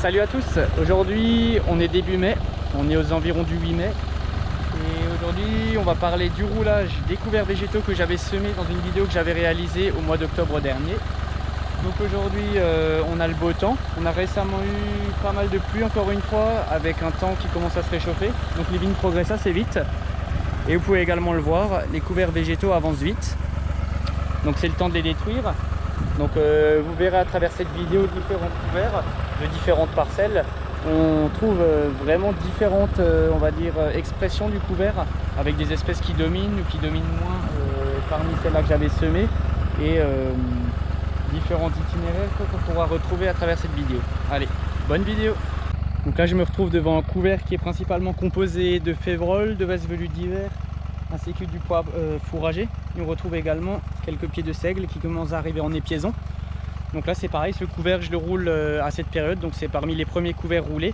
Salut à tous, aujourd'hui on est début mai, on est aux environs du 8 mai et aujourd'hui on va parler du roulage des couverts végétaux que j'avais semés dans une vidéo que j'avais réalisée au mois d'octobre dernier. Donc aujourd'hui on a le beau temps, on a récemment eu pas mal de pluie encore une fois avec un temps qui commence à se réchauffer, donc les vignes progressent assez vite et vous pouvez également le voir, les couverts végétaux avancent vite, donc c'est le temps de les détruire. Donc vous verrez à travers cette vidéo différents couverts de différentes parcelles. On trouve vraiment différentes on va dire expressions du couvert avec des espèces qui dominent ou qui dominent moins parmi celles-là que j'avais semées et différents itinéraires qu'on pourra retrouver à travers cette vidéo. Allez, bonne vidéo. Donc là je me retrouve devant un couvert qui est principalement composé de févrole, de veste velue d'hiver ainsi que du poivre fourragé. Et on retrouve également quelques pieds de seigle qui commencent à arriver en épiaison. Donc là c'est pareil, ce couvert je le roule à cette période, donc c'est parmi les premiers couverts roulés.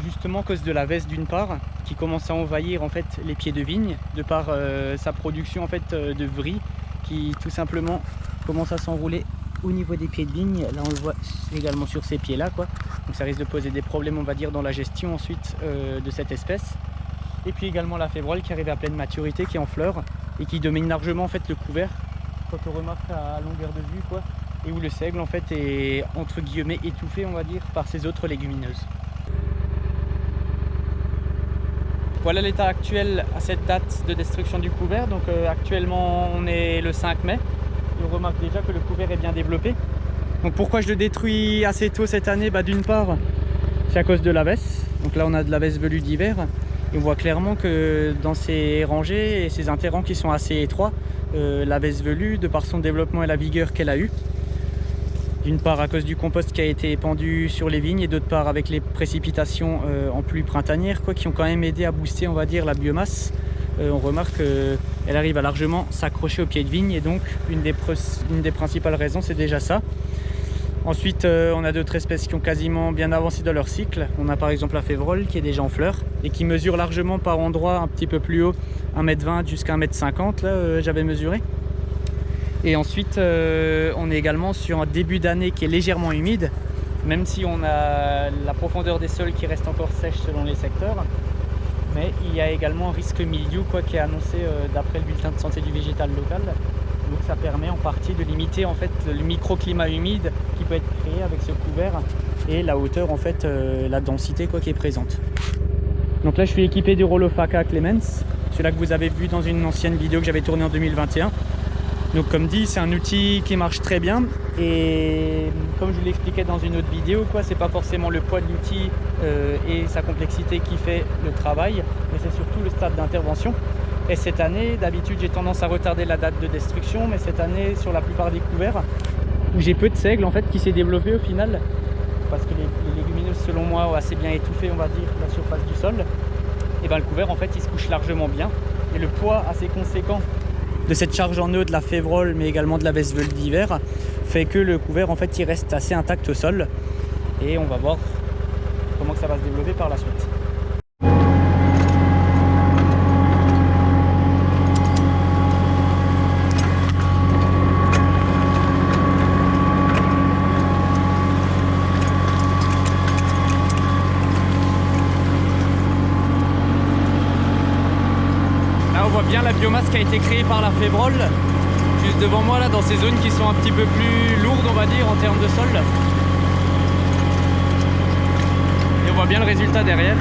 Justement à cause de la veste d'une part, qui commence à envahir en fait les pieds de vigne, de par sa production en fait de vrille, qui tout simplement commence à s'enrouler au niveau des pieds de vigne. Là on le voit également sur ces pieds là quoi. Donc ça risque de poser des problèmes on va dire dans la gestion ensuite de cette espèce. Et puis également la févrole qui arrive à pleine maturité, qui est en fleurs et qui domine largement en fait le couvert quand on remarque à longueur de vue quoi, et où le seigle en fait est entre guillemets étouffé on va dire par ses autres légumineuses. Voilà l'état actuel à cette date de destruction du couvert. Donc actuellement on est le 5 mai et on remarque déjà que le couvert est bien développé. Donc pourquoi je le détruis assez tôt cette année? D'une part c'est à cause de la veste. Donc là on a de la veste velue d'hiver. Et on voit clairement que dans ces rangées et ces interrants qui sont assez étroits, la veste velue, de par son développement et la vigueur qu'elle a eue, d'une part à cause du compost qui a été épandu sur les vignes et d'autre part avec les précipitations en pluie printanière qui ont quand même aidé à booster on va dire la biomasse, on remarque qu'elle arrive à largement s'accrocher au pied de vigne et donc une des principales raisons c'est déjà ça. Ensuite on a d'autres espèces qui ont quasiment bien avancé dans leur cycle. On a par exemple la févrole qui est déjà en fleurs et qui mesure largement par endroits un petit peu plus haut, 1,20 m jusqu'à 1,50 m là j'avais mesuré. Et ensuite on est également sur un début d'année qui est légèrement humide, même si on a la profondeur des sols qui reste encore sèche selon les secteurs. Mais il y a également un risque mildiou qui est annoncé d'après le bulletin de santé du végétal local. Donc ça permet en partie de limiter en fait le microclimat humide qui peut être créé avec ce couvert et la hauteur en fait, la densité qui est présente. Donc là je suis équipé du Rolofaka Clemens, celui-là que vous avez vu dans une ancienne vidéo que j'avais tournée en 2021. Donc comme dit c'est un outil qui marche très bien et comme je vous l'expliquais dans une autre vidéo c'est pas forcément le poids de l'outil et sa complexité qui fait le travail, mais c'est surtout le stade d'intervention. Et cette année, d'habitude j'ai tendance à retarder la date de destruction, mais cette année sur la plupart des couverts où j'ai peu de seigle en fait qui s'est développé au final, parce que les légumineuses selon moi ont assez bien étouffé on va dire la surface du sol, et le couvert en fait il se couche largement bien et le poids assez conséquent de cette charge en eau de la févrole mais également de la veste velue d'hiver fait que le couvert en fait il reste assez intact au sol et on va voir comment que ça va se développer par la suite. Bien la biomasse qui a été créée par la févrole juste devant moi là dans ces zones qui sont un petit peu plus lourdes on va dire en termes de sol, et on voit bien le résultat derrière.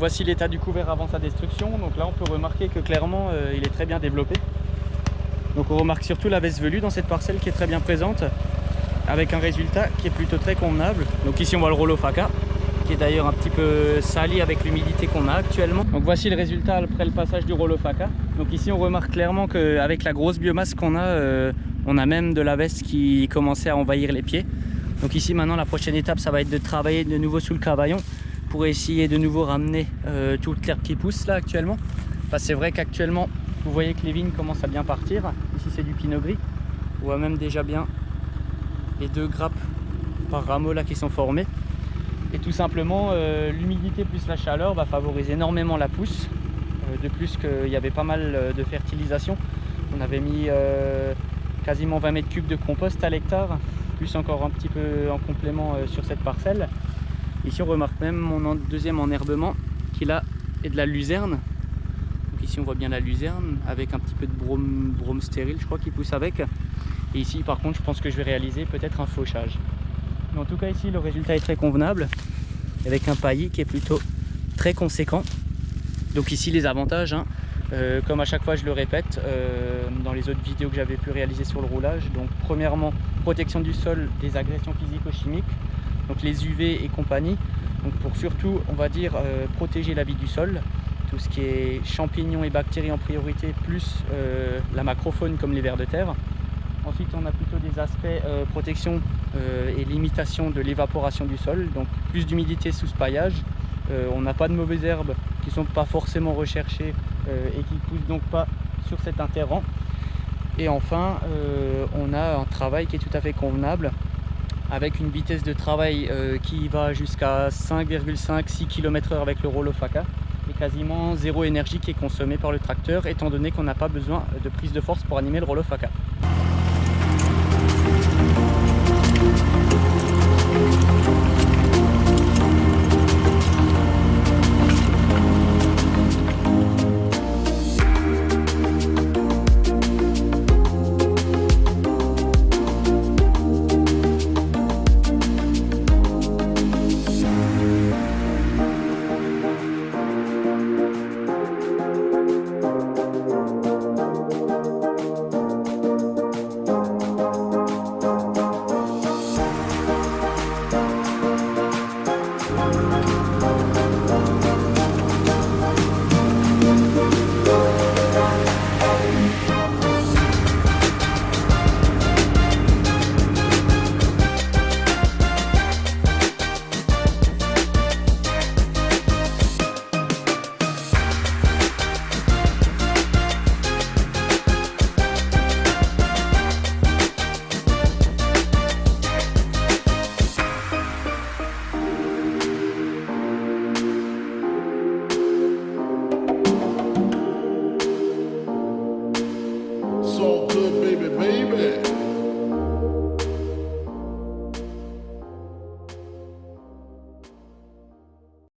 voici l'état du couvert avant sa destruction. Donc là on peut remarquer que clairement il est très bien développé. Donc on remarque surtout la veste velue dans cette parcelle qui est très bien présente, avec un résultat qui est plutôt très convenable. Donc ici on voit le rouleau FACA, qui est d'ailleurs un petit peu sali avec l'humidité qu'on a actuellement. Donc voici le résultat après le passage du rouleau FACA. Donc ici on remarque clairement qu'avec la grosse biomasse qu'on a, on a même de la veste qui commençait à envahir les pieds. Donc ici maintenant la prochaine étape ça va être de travailler de nouveau sous le cavaillon pour essayer de nouveau ramener toute l'herbe qui pousse là actuellement. Enfin, c'est vrai qu'actuellement vous voyez que les vignes commencent à bien partir. Ici c'est du pinot gris. On voit même déjà bien les 2 grappes par rameau là qui sont formées. Et tout simplement l'humidité plus la chaleur va favoriser énormément la pousse. De plus qu'il y avait pas mal de fertilisation. On avait mis quasiment 20 mètres cubes de compost à l'hectare, plus encore un petit peu en complément sur cette parcelle. Ici on remarque même mon deuxième enherbement qui là est de la luzerne. Donc ici on voit bien la luzerne avec un petit peu de brome stérile je crois qui pousse avec. Et ici par contre je pense que je vais réaliser peut-être un fauchage. Mais en tout cas ici le résultat est très convenable avec un paillis qui est plutôt très conséquent. Donc ici les avantages, hein, comme à chaque fois je le répète dans les autres vidéos que j'avais pu réaliser sur le roulage. Donc premièrement protection du sol des agressions physico-chimiques, donc les UV et compagnie. Donc pour surtout on va dire protéger la vie du sol, tout ce qui est champignons et bactéries en priorité, plus la macrofaune comme les vers de terre. Ensuite on a plutôt des aspects protection et limitation de l'évaporation du sol, donc plus d'humidité sous ce paillage. On n'a pas de mauvaises herbes qui ne sont pas forcément recherchées et qui ne poussent donc pas sur cet interrang. Et enfin on a un travail qui est tout à fait convenable avec une vitesse de travail qui va jusqu'à 5,5-6 km/h avec le rouleau FACA et quasiment zéro énergie qui est consommée par le tracteur étant donné qu'on n'a pas besoin de prise de force pour animer le rouleau FACA.